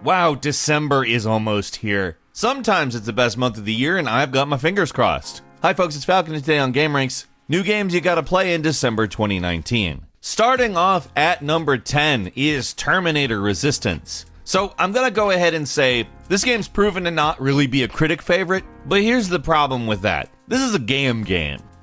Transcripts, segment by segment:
Wow, December is almost here. Sometimes it's the best month of the year, and I've got my fingers crossed. Hi folks, it's Falcon, and today on Game Ranks, new games you gotta play in December 2019. Starting off at number 10 is Terminator Resistance. So I'm gonna go ahead and say, this game's proven to not really be a critic favorite, but here's the problem with that. This is a game.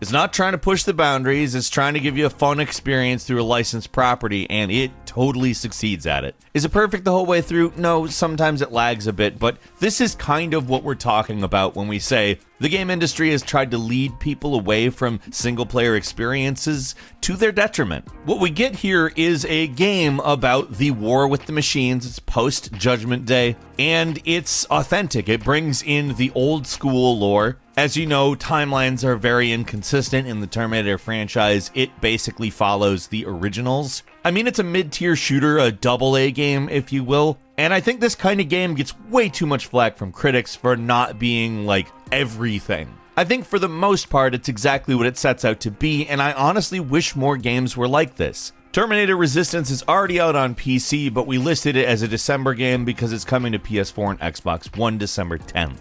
It's not trying to push the boundaries, it's trying to give you a fun experience through a licensed property, and it totally succeeds at it. Is it perfect the whole way through? No, sometimes it lags a bit, but this is kind of what we're talking about when we say the game industry has tried to lead people away from single-player experiences to their detriment. What we get here is a game about the war with the machines. It's post-Judgment Day, and it's authentic. It brings in the old-school lore. As you know, timelines are very inconsistent in the Terminator franchise. It basically follows the originals. I mean, it's a mid-tier shooter, a double-A game, if you will. And I think this kind of game gets way too much flack from critics for not being, like, everything. I think for the most part, it's exactly what it sets out to be, and I honestly wish more games were like this. Terminator Resistance is already out on PC, but we listed it as a December game because it's coming to PS4 and Xbox One December 10th.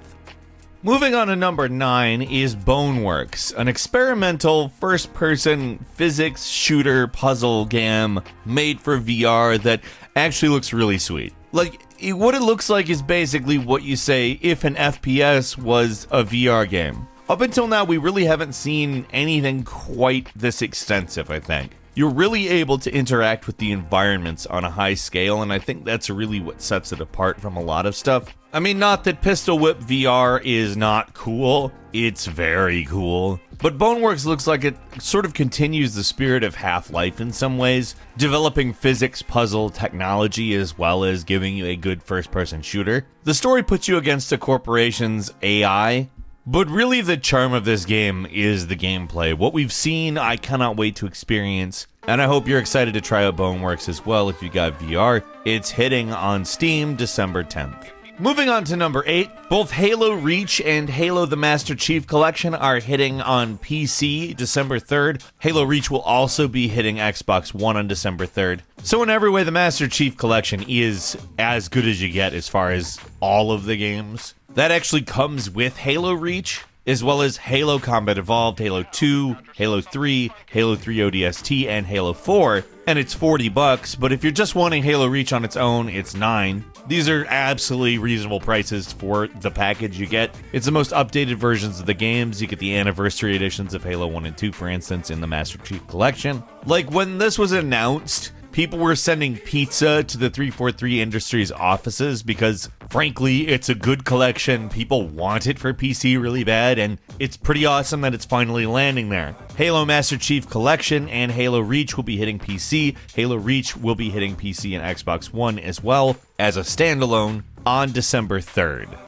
Moving on to number 9 is Boneworks, an experimental first-person physics shooter puzzle game made for VR that actually looks really sweet. Like, what it looks like is basically what you say if an FPS was a VR game. Up until now, we really haven't seen anything quite this extensive, I think. You're really able to interact with the environments on a high scale, and I think that's really what sets it apart from a lot of stuff. I mean, not that Pistol Whip VR is not cool, it's very cool. But Boneworks looks like it sort of continues the spirit of Half-Life in some ways, developing physics puzzle technology as well as giving you a good first-person shooter. The story puts you against a corporation's AI, but really the charm of this game is the gameplay. What we've seen, I cannot wait to experience, and I hope you're excited to try out Boneworks as well if you got VR. It's hitting on Steam December 10th. Moving on to number 8, both Halo Reach and Halo the Master Chief Collection are hitting on PC December 3rd. Halo Reach will also be hitting Xbox One on December 3rd. So in every way, the Master Chief Collection is as good as you get as far as all of the games. That actually comes with Halo Reach, as well as Halo Combat Evolved, Halo 2, Halo 3, Halo 3 ODST, and Halo 4, and it's $40, but if you're just wanting Halo Reach on its own, it's $9. These are absolutely reasonable prices for the package you get. It's the most updated versions of the games. You get the anniversary editions of Halo 1 and 2, for instance, in the Master Chief Collection. Like, when this was announced, people were sending pizza to the 343 Industries offices because, frankly, it's a good collection. People want it for PC really bad, and it's pretty awesome that it's finally landing there. Halo Master Chief Collection and Halo Reach will be hitting PC. Halo Reach will be hitting PC and Xbox One as well as a standalone on December 3rd.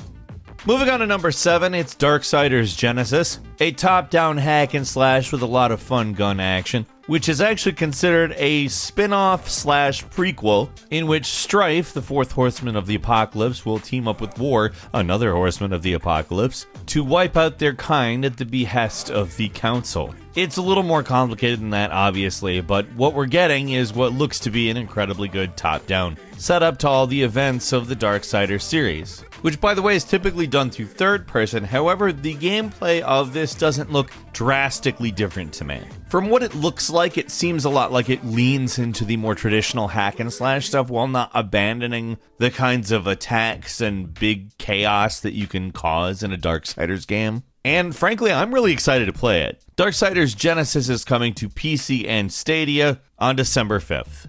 Moving on to number 7, it's Darksiders Genesis, a top-down hack and slash with a lot of fun gun action, which is actually considered a spin-off slash prequel in which Strife, the fourth horseman of the apocalypse, will team up with War, another horseman of the apocalypse, to wipe out their kind at the behest of the Council. It's a little more complicated than that, obviously, but what we're getting is what looks to be an incredibly good top-down setup to all the events of the Darksiders series, which, by the way, is typically done through third person. However, the gameplay of this doesn't look drastically different to me. From what it looks like, it seems a lot like it leans into the more traditional hack and slash stuff while not abandoning the kinds of attacks and big chaos that you can cause in a Darksiders game. And frankly, I'm really excited to play it. Darksiders Genesis is coming to PC and Stadia on December 5th.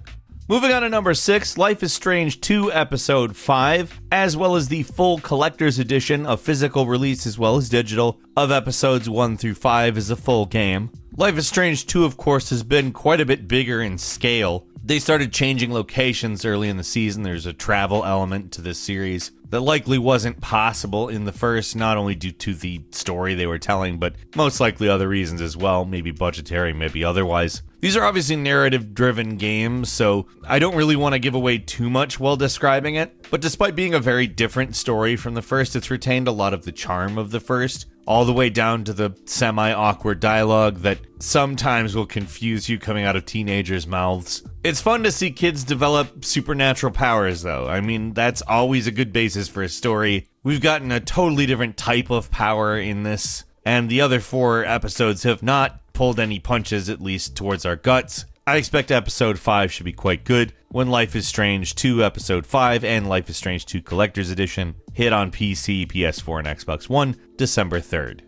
Moving on to number 6, Life is Strange 2 Episode 5, as well as the full collector's edition of physical release as well as digital of episodes 1 through 5 is a full game. Life is Strange 2, of course, has been quite a bit bigger in scale. They started changing locations early in the season. There's a travel element to this series that likely wasn't possible in the first, not only due to the story they were telling, but most likely other reasons as well, maybe budgetary, maybe otherwise. These are obviously narrative-driven games, so I don't really want to give away too much while describing it, but despite being a very different story from the first, it's retained a lot of the charm of the first. all the way down to the semi-awkward dialogue that sometimes will confuse you coming out of teenagers' mouths. It's fun to see kids develop supernatural powers, though. I mean, that's always a good basis for a story. We've gotten a totally different type of power in this, and the other 4 episodes have not pulled any punches, at least towards our guts. I expect episode 5 should be quite good when Life is Strange 2 episode 5 and Life is Strange 2 Collector's Edition hit on PC, PS4, and Xbox One December 3rd.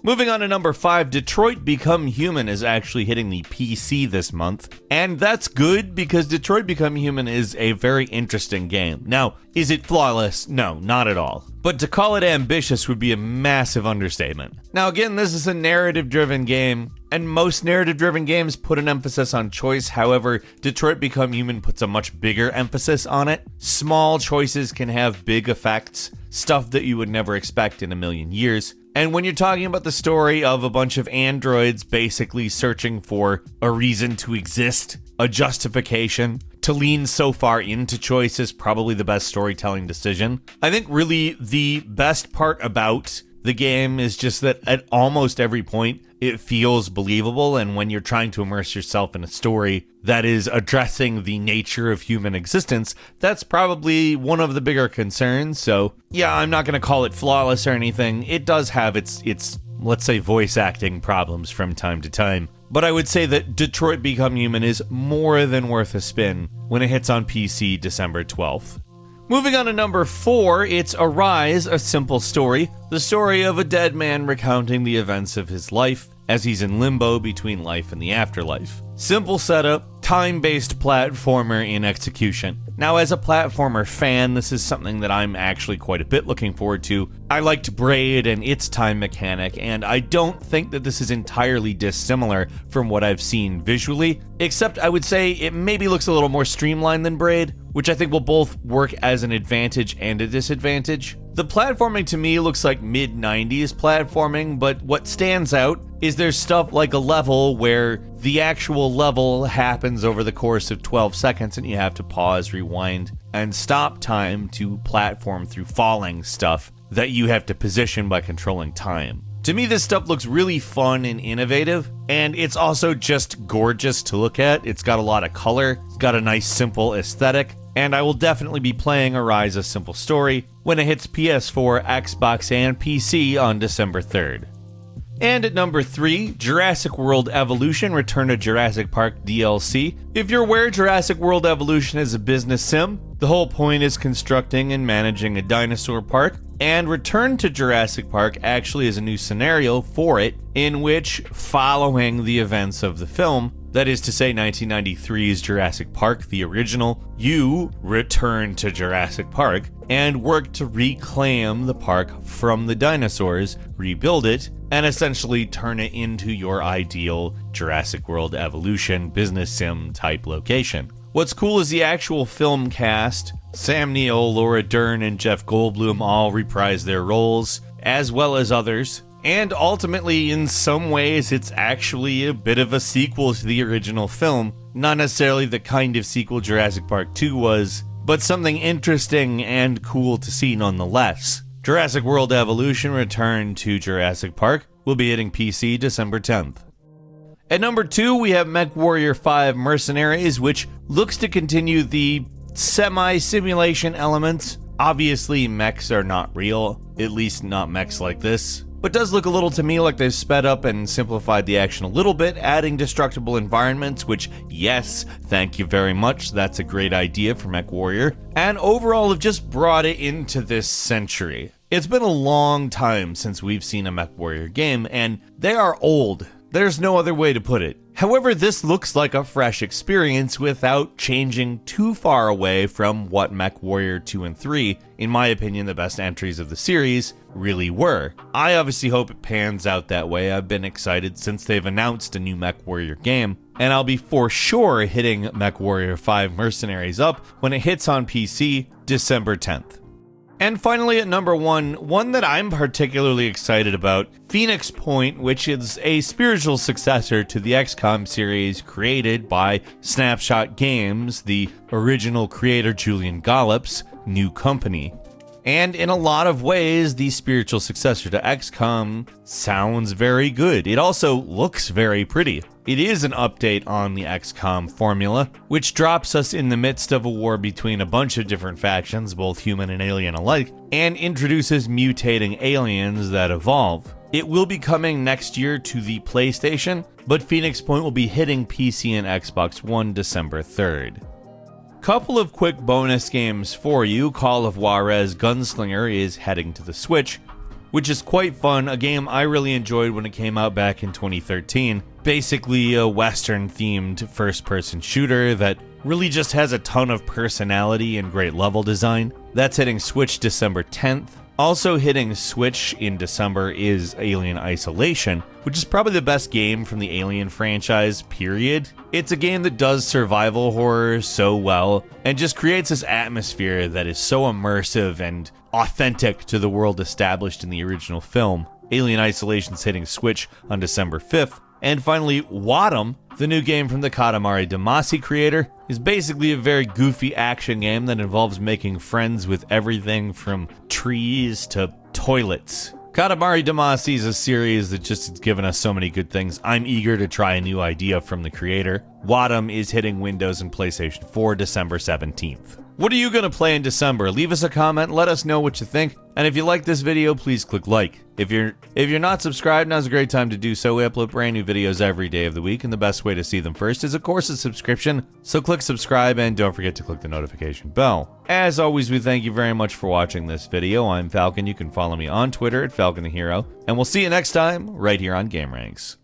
Moving on to number 5, Detroit Become Human is actually hitting the PC this month, and that's good because Detroit Become Human is a very interesting game. Now, is it flawless? No, not at all. But to call it ambitious would be a massive understatement. Now again, this is a narrative-driven game, and most narrative-driven games put an emphasis on choice. However, Detroit Become Human puts a much bigger emphasis on it. Small choices can have big effects, stuff that you would never expect in a million years. And when you're talking about the story of a bunch of androids basically searching for a reason to exist, a justification, to lean so far into choice is probably the best storytelling decision. I think really the best part about the game is just that at almost every point it feels believable, and when you're trying to immerse yourself in a story that is addressing the nature of human existence, that's probably one of the bigger concerns. So yeah, I'm not going to call it flawless or anything. It does have its let's say voice acting problems from time to time, but I would say that Detroit Become Human is more than worth a spin when it hits on PC December 12th. Moving on to number 4, it's Arise, A Simple Story, the story of a dead man recounting the events of his life as he's in limbo between life and the afterlife. Simple setup, time-based platformer in execution. Now, as a platformer fan, this is something that I'm actually quite a bit looking forward to. I liked Braid and its time mechanic, and I don't think that this is entirely dissimilar from what I've seen visually, except I would say it maybe looks a little more streamlined than Braid, which I think will both work as an advantage and a disadvantage. The platforming to me looks like mid-90s platforming, but what stands out is there's stuff like a level where the actual level happens over the course of 12 seconds and you have to pause, rewind, and stop time to platform through falling stuff that you have to position by controlling time. To me, this stuff looks really fun and innovative, and it's also just gorgeous to look at. It's got a lot of color, it's got a nice simple aesthetic, and I will definitely be playing Arise, A Simple Story when it hits PS4, Xbox, and PC on December 3rd. And at number 3, Jurassic World Evolution Return to Jurassic Park DLC. If you're aware, Jurassic World Evolution is a business sim. The whole point is constructing and managing a dinosaur park, and Return to Jurassic Park actually is a new scenario for it, in which, following the events of the film, that is to say 1993's Jurassic Park, the original, you return to Jurassic Park and work to reclaim the park from the dinosaurs, rebuild it, and essentially turn it into your ideal Jurassic World Evolution business sim type location. What's cool is the actual film cast. Sam Neill, Laura Dern, and Jeff Goldblum all reprise their roles, as well as others. And ultimately, in some ways, it's actually a bit of a sequel to the original film. Not necessarily the kind of sequel Jurassic Park 2 was, but something interesting and cool to see nonetheless. Jurassic World Evolution Return to Jurassic Park will be hitting PC December 10th. At number 2, we have MechWarrior 5 Mercenaries, which looks to continue the semi-simulation elements. Obviously, mechs are not real, at least not mechs like this, but does look a little to me like they've sped up and simplified the action a little bit, adding destructible environments, which, yes, thank you very much, that's a great idea for MechWarrior, and overall have just brought it into this century. It's been a long time since we've seen a MechWarrior game, and they are old. There's no other way to put it. However, this looks like a fresh experience without changing too far away from what MechWarrior 2 and 3, in my opinion the best entries of the series, really were. I obviously hope it pans out that way. I've been excited since they've announced a new MechWarrior game, and I'll be for sure hitting MechWarrior 5 Mercenaries up when it hits on PC December 10th. And finally at number 1, one that I'm particularly excited about, Phoenix Point, which is a spiritual successor to the XCOM series created by Snapshot Games, the original creator Julian Gollop's new company. And in a lot of ways, the spiritual successor to XCOM sounds very good. It also looks very pretty. It is an update on the XCOM formula, which drops us in the midst of a war between a bunch of different factions, both human and alien alike, and introduces mutating aliens that evolve. It will be coming next year to the PlayStation, but Phoenix Point will be hitting PC and Xbox One December 3rd. Couple of quick bonus games for you. Call of Juarez Gunslinger is heading to the Switch, which is quite fun, a game I really enjoyed when it came out back in 2013. Basically a Western-themed first-person shooter that really just has a ton of personality and great level design. That's hitting Switch December 10th. Also hitting Switch in December is Alien Isolation, which is probably the best game from the Alien franchise, period. It's a game that does survival horror so well, and just creates this atmosphere that is so immersive and authentic to the world established in the original film. Alien Isolation's hitting Switch on December 5th. And finally, Wadum, the new game from the Katamari Damacy creator, is basically a very goofy action game that involves making friends with everything from trees to toilets. Katamari Damacy is a series that just has given us so many good things. I'm eager to try a new idea from the creator. Wadum is hitting Windows and PlayStation 4 December 17th. What are you going to play in December? Leave us a comment, let us know what you think, and if you like this video, please click like. If you're not subscribed, now's a great time to do so. We upload brand new videos every day of the week, and the best way to see them first is, of course, a subscription. So click subscribe, and don't forget to click the notification bell. As always, we thank you very much for watching this video. I'm Falcon. You can follow me on Twitter at Falcon the Hero, and we'll see you next time right here on GameRanks.